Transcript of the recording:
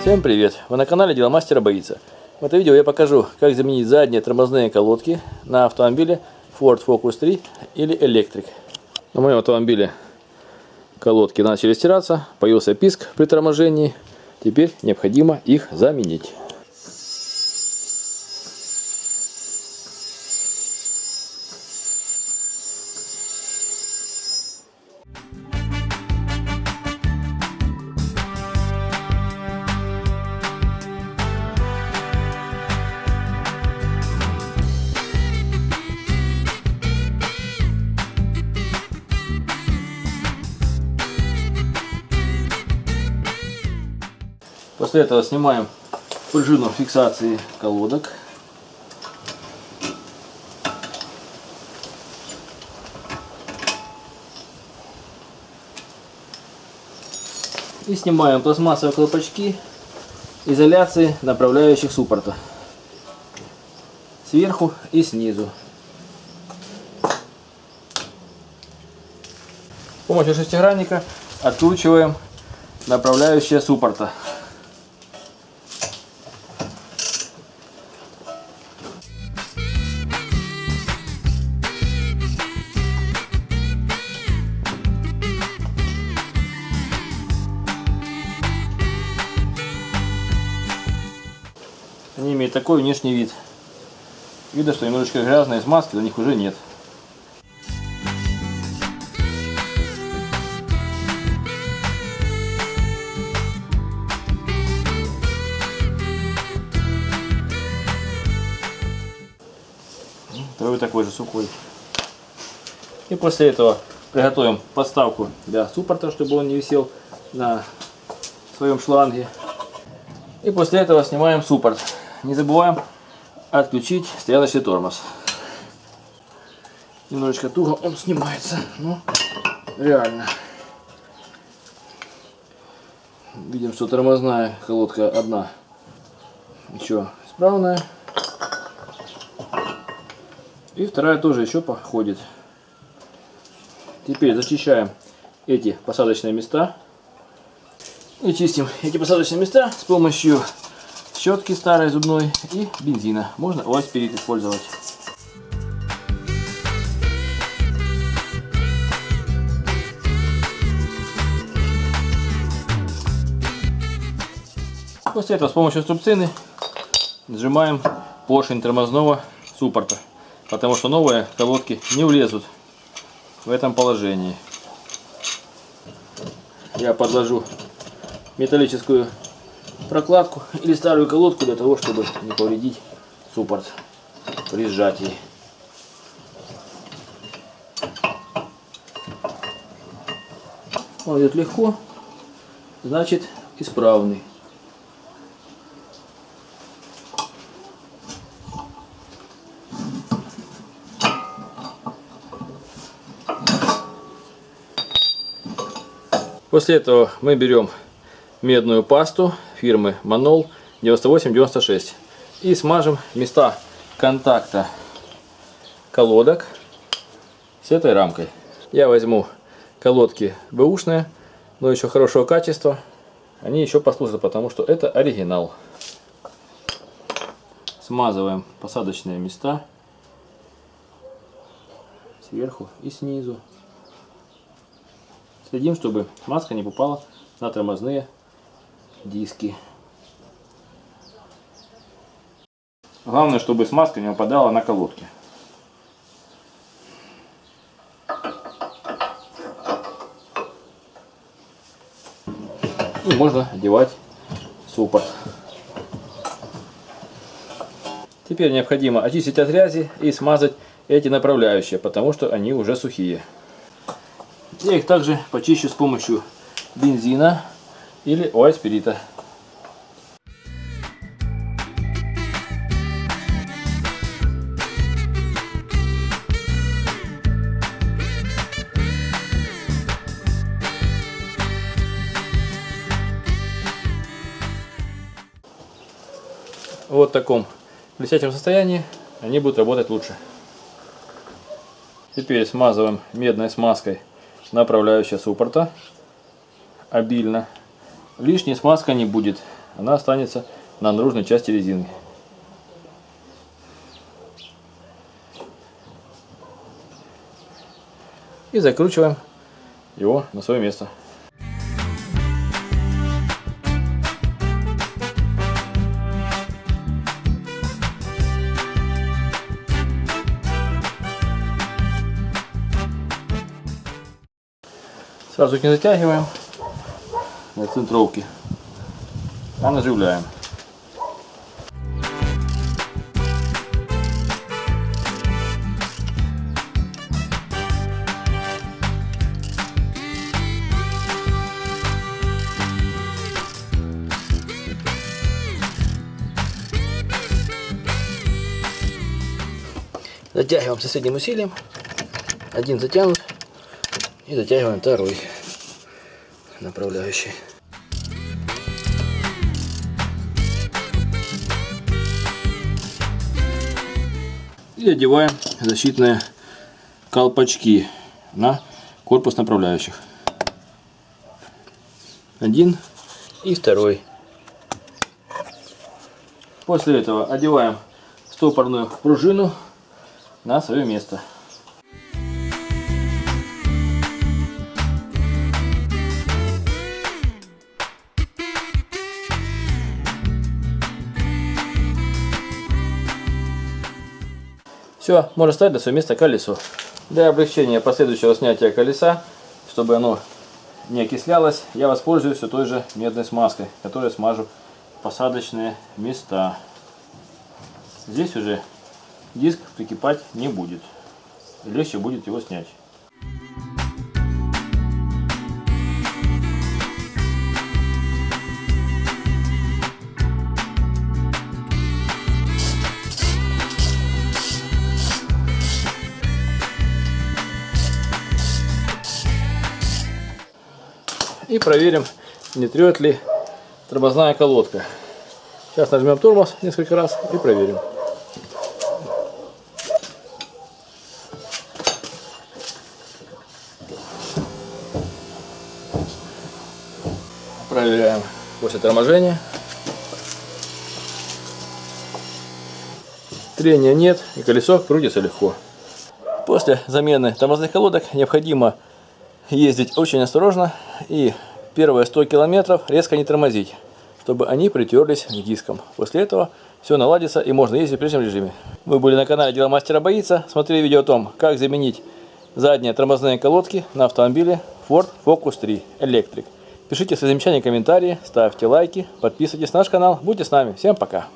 Всем привет! Вы на канале Дело Мастера Боится. В этом видео я покажу, как заменить задние тормозные колодки на автомобиле Ford Focus 3 или Electric. На моем автомобиле колодки начали стираться, появился писк при торможении. Теперь необходимо их заменить. После этого снимаем пружину фиксации колодок. И снимаем пластмассовые колпачки изоляции направляющих суппорта. Сверху и снизу. С помощью шестигранника откручиваем направляющие суппорта. Они имеют такой внешний вид. Видно, что немножечко грязные, смазки на них уже нет. Второй такой же сухой. И после этого приготовим подставку для суппорта, чтобы он не висел на своем шланге. И после этого снимаем суппорт. Не забываем отключить стрелочный тормоз. Немножечко туго он снимается, но реально. Видим, что тормозная колодка одна еще исправная. И вторая тоже еще походит. Теперь зачищаем эти посадочные места. И чистим эти посадочные места с помощью щетки старой зубной и бензина. Можно ОАЗ-спирит использовать. После этого с помощью струбцины сжимаем поршень тормозного суппорта, потому что новые колодки не влезут в этом положении. Я подложу металлическую прокладку или старую колодку для того, чтобы не повредить суппорт при сжатии. Он идет легко, значит исправный. После этого мы берем медную пасту фирмы Manol 9896 и смажем места контакта колодок с этой рамкой. Я возьму колодки бэушные, но еще хорошего качества. Они еще послужат, потому что это оригинал. Смазываем посадочные места сверху и снизу. Следим, чтобы смазка не попала на тормозные диски. Главное, чтобы смазка не попадала на колодки. И можно одевать суппорт. Теперь необходимо очистить от грязи и смазать эти направляющие, потому что они уже сухие. Я их также почищу с помощью бензина или ОАЗ-спирита. Вот в таком блестящем состоянии они будут работать лучше. Теперь смазываем медной смазкой направляющие суппорта обильно. Лишней смазка не будет. она останется на наружной части резинки. И закручиваем его на свое место. Сразу не затягиваем на центровке, а наживляем. Затягиваем со средним усилием. Один затянут. И затягиваем второй направляющий. И одеваем защитные колпачки на корпус направляющих. Один и второй. После этого одеваем стопорную пружину на свое место. Все, можно ставить на свое место колесо. Для облегчения последующего снятия колеса, чтобы оно не окислялось, я воспользуюсь все той же медной смазкой, которой смажу посадочные места. Здесь уже диск прикипать не будет. Легче будет его снять. И проверим, не трет ли тормозная колодка. Сейчас нажмем тормоз несколько раз и проверим. Проверяем после торможения. Трения нет и колесо крутится легко. После замены тормозных колодок необходимо ездить очень осторожно и первые 100 километров резко не тормозить, чтобы они притерлись к дискам. После этого все наладится и можно ездить в прежнем режиме. Вы были на канале Дело Мастера Боится. Смотрели видео о том, как заменить задние тормозные колодки на автомобиле Ford Focus 3 Electric. Пишите свои замечания, комментарии, ставьте лайки, подписывайтесь на наш канал. Будьте с нами. Всем пока!